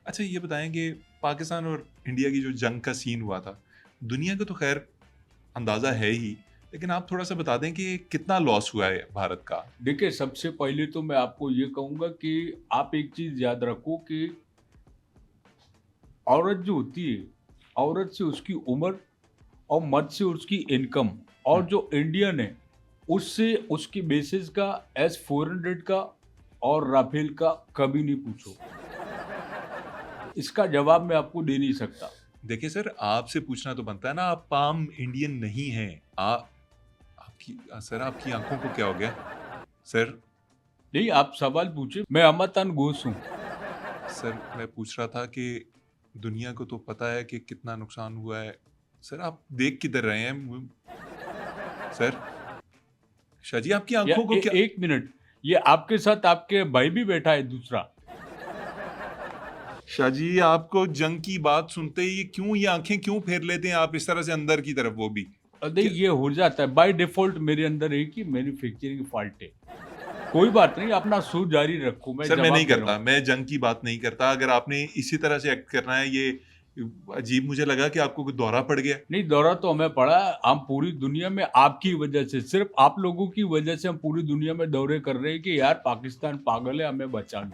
अच्छा ये बताएं कि पाकिस्तान और इंडिया की जो जंग का सीन हुआ था, दुनिया को तो खैर अंदाज़ा है ही, लेकिन आप थोड़ा सा बता दें कि कितना लॉस हुआ है भारत का। देखिए, सबसे पहले तो मैं आपको ये कहूँगा कि आप एक चीज़ याद रखो कि औरत जो होती है, औरत से उसकी उम्र और मर्द से उसकी इनकम, और हम्म, जो इंडियन है, उससे उसकी बेसिस का एस 400 का और राफेल का कभी नहीं पूछो। इसका जवाब मैं आपको दे नहीं सकता। देखिए सर, आपसे पूछना तो बनता है ना, आप पाम इंडियन नहीं हैं। आपकी सर, आपकी आंखों को क्या हो गया सर? नहीं, आप सवाल पूछे, मैं अमरतान घोष हूँ। सर मैं पूछ रहा था कि दुनिया को तो पता है कि कितना नुकसान हुआ है। सर आप देख किधर रहे हैं सर? शाह जी, आपकी या आंखों को क्या? एक मिनट, ये आपके साथ आपके भाई भी बैठा है दूसरा। शाह जी, आपको जंग की बात सुनते ही क्यों ये आंखें क्यों फेर लेते हैं आप इस तरह से अंदर की तरफ, वो भी नहीं, क्या? ये हो जाता है बाय डिफ़ॉल्ट, मेरे अंदर एक ही मैन्युफैक्चरिंग फ़ॉल्ट है। कोई बात नहीं, अपना सूर जारी रखो, मैं सर मैं नहीं जवाब दे रहा करता, हूँ। मैं जंग की बात नहीं करता। अगर आपने इसी तरह से एक्ट करना है, ये अजीब मुझे लगा कि आपको कुछ दौरा पड़ गया। नहीं, दौरा तो हमें पड़ा है, हम पूरी दुनिया में आपकी वजह से, सिर्फ़ आप लोगों की वजह से हम पूरी दुनिया में दौरे कर रहे हैं कि यार पाकिस्तान पागल है, हमें बचा लो।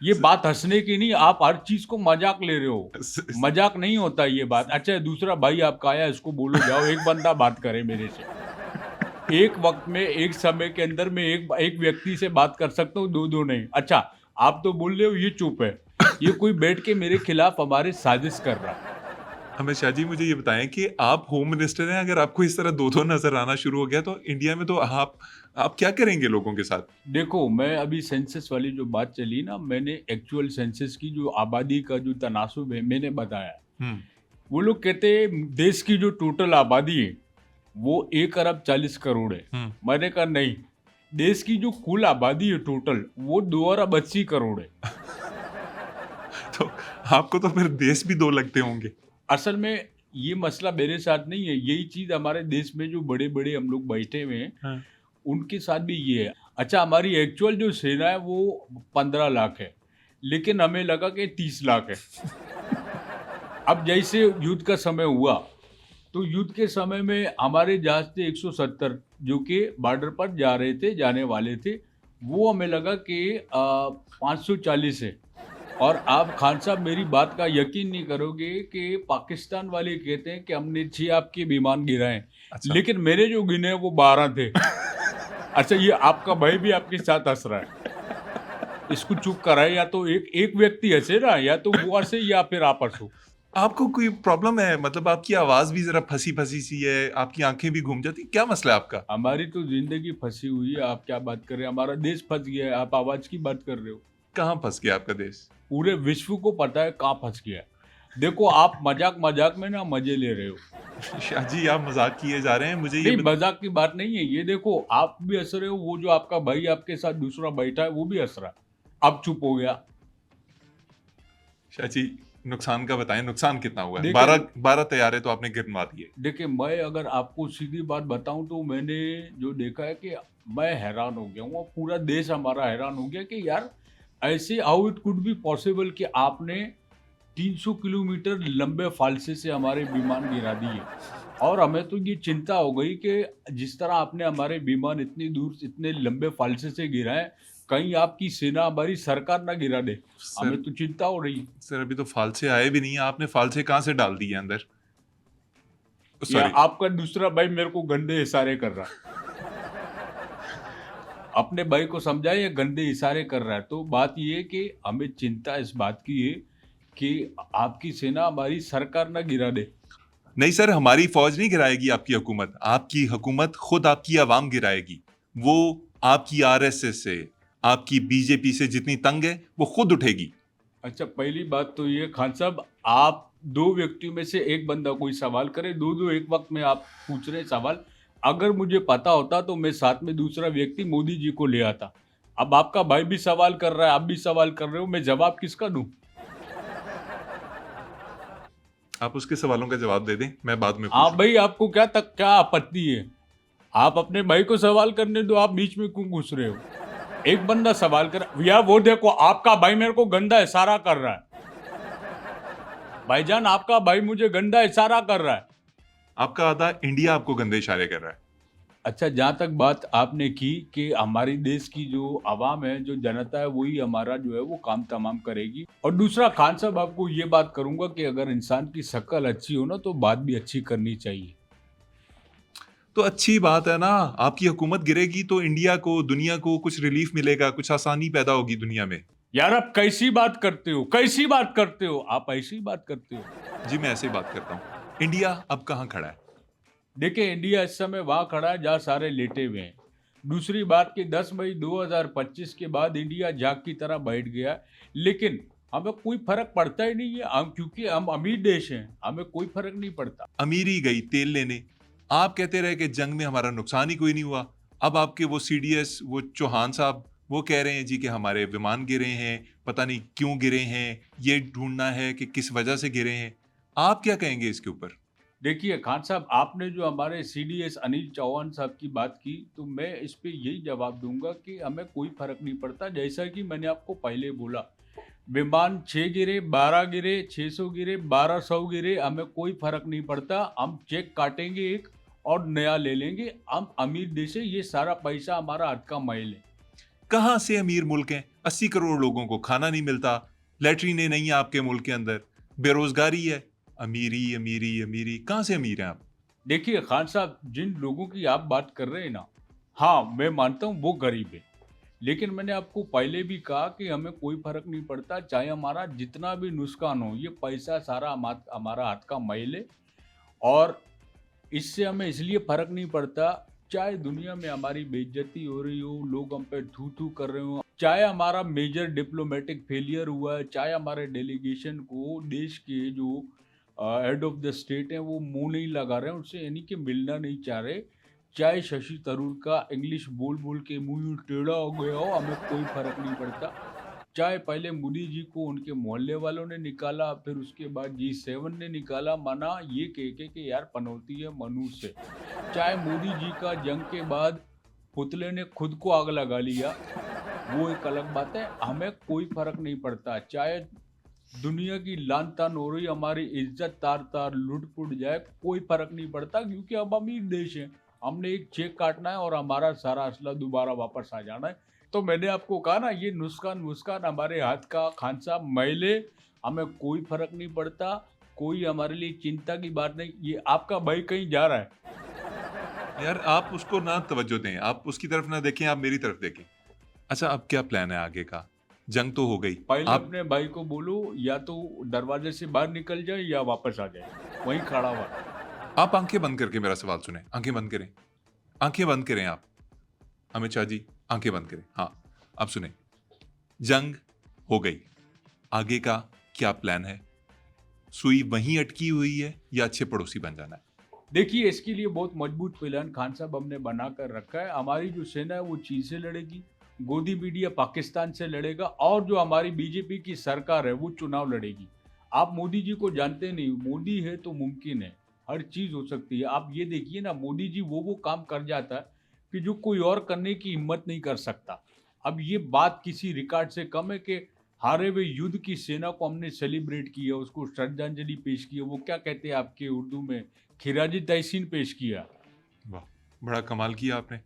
ये स- बात हँसने की नहीं, आप हर चीज़ को मज़ाक ले रहे हो। स- स- मज़ाक नहीं होता ये बात। अच्छा, दूसरा भाई आपका आया, इसको बोलो जाओ, एक बंदा बात करे मेरे से। एक वक़्त में, एक समय के अंदर मैं एक एक व्यक्ति से बात कर सकता हूँ, 2-2 नहीं। अच्छा, आप तो बोल रहे हो ये चुप है। ये कोई बैठ के मेरे खिलाफ हमारी साजिश कर रहा है। हमें शाह जी, मुझे ये बताएं कि आप होम मिनिस्टर हैं, अगर आपको इस तरह दो दो नजर आना शुरू हो गया तो इंडिया में तो आप क्या करेंगे लोगों के साथ? देखो, मैं अभी सेंसस वाली जो बात चली ना, मैंने एक्चुअल सेंसस की जो आबादी का जो तनासुब है, मैंने बताया। हम्म। वो लोग कहते हैं देश की जो टोटल आबादी है, वो 1 अरब 40 करोड़ है। हम्म। मैंने कहा नहीं, देश की जो कुल आबादी है टोटल, वो 2 अरब 80 करोड़ है। तो आपको तो फिर देश भी दो लगते होंगे। असल में ये मसला मेरे साथ नहीं है, यही चीज़ हमारे देश में जो बड़े-बड़े हम लोग बैठे हुए हैं, हाँ। उनके साथ भी ये है। अच्छा, हमारी एक्चुअल जो सेना है वो 15 लाख है, लेकिन हमें लगा कि 30 लाख है। अब जैसे युद्ध का समय हुआ, तो युद्ध के समय में हमारे जहाज़ थे 170, जो कि बॉर्डर पर जा रहे थे, जाने वाले थे। वो हमें लगा कि 540 है। और आप खान साहब, मेरी बात का यकीन नहीं करोगे कि पाकिस्तान वाले कहते हैं कि हमने 6 आपके विमान गिराए, अच्छा। लेकिन मेरे जो गिने वो 12 थे। अच्छा, ये आपका भाई भी आपके साथ हँस रहा है। इसको चुप कराए, या तो एक एक व्यक्ति हँसे ना, या तो वो हँसे या फिर आप हँसो। आपको कोई प्रॉब्लम है? मतलब आपकी आवाज भी जरा फंसी फंसी सी है, आपकी आंखें भी घूम जाती, क्या मसला है आपका? हमारी तो ज़िंदगी फँसी हुई है, आप क्या बात कर रहे हैं? हमारा देश फँस गया है, आप आवाज़ की बात कर रहे हो। कहाँ फंस गया आपका देश? पूरे विश्व को पता है कहाँ फँस गया है। देखो, आप मज़ाक-मज़ाक में ना मज़े ले रहे हो। शाह जी, आप मजाक किए जा रहे हैं, मुझे ये नहीं, मज़ाक की बात नहीं है। ये देखो, आप भी हँस रहे हो, वो जो आपका भाई आपके साथ दूसरा बैठा है, वो भी हँस रहा है। अब चुप हो गया। शाह जी, नुकसान का बताएं, नुकसान कितना हुआ है? देखिए 12 तैयारे तो आपने गिरवा दिए। देखिए, मैं अगर आपको सीधी बात बताऊँ, तो मैंने जो देखा है कि मैं हैरान हो गया हूँ, और पूरा देश हमारा हैरान हो गया कि यार, ऐसे how it could be possible कि आपने 300 किलोमीटर लंबे फालसे से हमारे विमान गिरा दिए। और हमें तो ये चिंता हो गई कि जिस तरह आपने हमारे विमान इतनी दूर से, इतने लंबे फालसे से गिराए, कहीं आपकी सेना हमारी सरकार ना गिरा दे। सर हमें तो चिंता हो रही। सर, अभी तो फालसे आए भी नहीं है, आपने फालसे कहाँ से डाल दिए अंदर? या सॉरी। आपका दूसरा भाई मेरे को गंदे इशारे कर रहा है। अपने भाई को समझाए, ये गंदे इशारे कर रहा है। तो बात ये है कि हमें चिंता इस बात की है कि आपकी सेना हमारी सरकार ना गिरा दे। नहीं सर, हमारी फौज नहीं गिराएगी आपकी हुकूमत खुद आपकी आवाम गिराएगी। वो आपकी आरएसएस से, आपकी बीजेपी से जितनी तंग है, वो खुद उठेगी। अच्छा, पहली बात तो ये खान साहब, आप 2 व्यक्तियों में से एक बंदा कोई सवाल करे, 2-2 एक वक़्त में आप पूछ रहे हैं सवाल। अगर मुझे पता होता तो मैं साथ में दूसरा व्यक्ति मोदी जी को ले आता। अब आपका भाई भी सवाल कर रहा है, आप भी सवाल कर रहे हो, मैं जवाब किसका दूँ? आप उसके सवालों का जवाब दे दें, मैं बाद में आप पूछ लूंगा। भाई, आपको क्या आपत्ति है? आप अपने भाई को सवाल करने दो, आप बीच में क्यों घुस रहे हो? एक बंदा सवाल कर, भैया वो देखो आपका भाई मेरे को गंदा इशारा कर रहा है, भाईजान आपका भाई मुझे गंदा इशारा कर रहा है। आपका आधा इंडिया आपको गंदे इशारे कर रहा है। अच्छा, जहाँ तक बात आपने की कि हमारी देश की जो आवाम है, जो जनता है, वही हमारा जो है वो काम तमाम करेगी। और दूसरा, खान साहब आपको ये बात करूंगा कि अगर इंसान की शक्ल अच्छी हो ना तो बात भी अच्छी करनी चाहिए। तो अच्छी बात है ना, आपकी हुकूमत गिरेगी तो इंडिया को, दुनिया को कुछ रिलीफ मिलेगा, कुछ आसानी पैदा होगी दुनिया में। यार आप कैसी बात करते हो, कैसी बात करते हो, आप ऐसी बात करते हो। जी मैं ऐसे ही बात करता हूँ। इंडिया अब कहाँ खड़ा है? देखिए, इंडिया इस समय वहां खड़ा है जहां सारे लेटे हुए हैं। दूसरी बात कि 10 मई 2025 के बाद इंडिया जाग की तरह बैठ गया है। लेकिन हमें कोई फर्क पड़ता ही नहीं है, हम क्योंकि हम अमीर देश हैं, हमें कोई फर्क नहीं पड़ता। अमीरी गई तेल लेने। आप कहते रहे कि जंग में हमारा नुकसान ही कोई नहीं हुआ। अब आपके वो सीडीएस, वो चौहान साहब, वो कह रहे हैं जी कि हमारे विमान गिरे हैं, पता नहीं क्यों गिरे हैं, ये ढूंढना है कि किस वजह से गिरे हैं। आप क्या कहेंगे इसके ऊपर? देखिए खान साहब, आपने जो हमारे सीडीएस अनिल चौहान साहब की बात की, तो मैं इस पे यही जवाब दूंगा कि हमें कोई फर्क नहीं पड़ता। जैसा कि मैंने आपको पहले बोला, विमान 6 गिरे, 12 गिरे, 600 गिरे, 1200 गिरे, हमें कोई फर्क नहीं पड़ता। हम चेक काटेंगे एक और नया ले लेंगे। हम अमीर देश है, ये सारा पैसा हमारा हाथ का मैल है। कहाँ से अमीर मुल्क हैं? 80 करोड़ लोगों को खाना नहीं मिलता, लैट्रीनें नहीं है आपके मुल्क के अंदर, बेरोजगारी है। अमीरी अमीरी अमीरी, कहाँ से अमीर हैं आप? देखिए खान साहब, जिन लोगों की आप बात कर रहे हैं ना, हाँ मैं मानता हूँ वो गरीब है। लेकिन मैंने आपको पहले भी कहा कि हमें कोई फर्क नहीं पड़ता, चाहे हमारा जितना भी नुकसान हो, ये पैसा सारा हमारा हाथ का मैल है। और इससे हमें इसलिए फर्क नहीं पड़ता, चाहे दुनिया में हमारी बेइज्जती हो रही हो, लोग हम पे थू थू कर रहे हो, चाहे हमारा मेजर डिप्लोमेटिक फेलियर हुआ है, चाहे हमारे डेलीगेशन को देश के जो हेड ऑफ द स्टेट हैं वो मुंह नहीं लगा रहे हैं उनसे, यानी कि मिलना नहीं चाह रहे, चाहे शशि थरूर का इंग्लिश बोल बोल के मुंह यूं टेढ़ा हो गया हो, हमें कोई फर्क नहीं पड़ता। चाहे पहले मोदी जी को उनके मोहल्ले वालों ने निकाला, फिर उसके बाद G7 ने निकाला, मना ये कह के कि यार पनौती है मनुष्य। चाहे मोदी जी का जंग के बाद पुतले ने खुद को आग लगा लिया, वो एक अलग बात है, हमें कोई फर्क नहीं पड़ता। चाहे दुनिया की लान तान हो रही, हमारी इज्जत तार तार लुट पुट जाए, कोई फर्क नहीं पड़ता, क्योंकि अब अमीर देश है। हमने एक चेक काटना है और हमारा सारा असला दोबारा वापस आ जाना है। तो मैंने आपको कहा ना, ये नुस्खान मुस्कान हमारे हाथ का, खान साहब मैले, हमें कोई फर्क नहीं पड़ता, कोई हमारे लिए चिंता की बात नहीं। ये आपका भाई कहीं जा रहा है, यार आप उसको ना तवज्जो दें, आप उसकी तरफ ना देखें, आप मेरी तरफ देखें। अच्छा, अब क्या प्लान है आगे का? जंग तो हो गई, पहले आप अपने भाई को बोलो या तो दरवाजे से बाहर निकल जाए या वापस आ जाए, वहीं खड़ा हुआ है। आप आंखें बंद करके मेरा सवाल सुने। आंखें बंद करें, आंखें बंद करें आप। अमित शाह जी, आंखें बंद करें। हाँ, अब सुने। जंग हो गई, आगे का क्या प्लान है? सुई वहीं अटकी हुई है या अच्छे पड़ोसी बन जाना है? देखिए, इसके लिए बहुत मजबूत प्लान खान साहब हमने बना कर रखा है। हमारी जो सेना है वो चीन से लड़ेगी, गोदी मीडिया पाकिस्तान से लड़ेगा, और जो हमारी बीजेपी की सरकार है वो चुनाव लड़ेगी। आप मोदी जी को जानते नहीं, मोदी है तो मुमकिन है, हर चीज़ हो सकती है। आप ये देखिए ना, मोदी जी वो काम कर जाता है कि जो कोई और करने की हिम्मत नहीं कर सकता। अब ये बात किसी रिकॉर्ड से कम है कि हारे हुए युद्ध की सेना को हमने सेलिब्रेट किया, उसको श्रद्धांजलि पेश की है। वो क्या कहते हैं आपके उर्दू में, खिराजी तहसीन पेश किया। वाह, बड़ा कमाल किया आपने।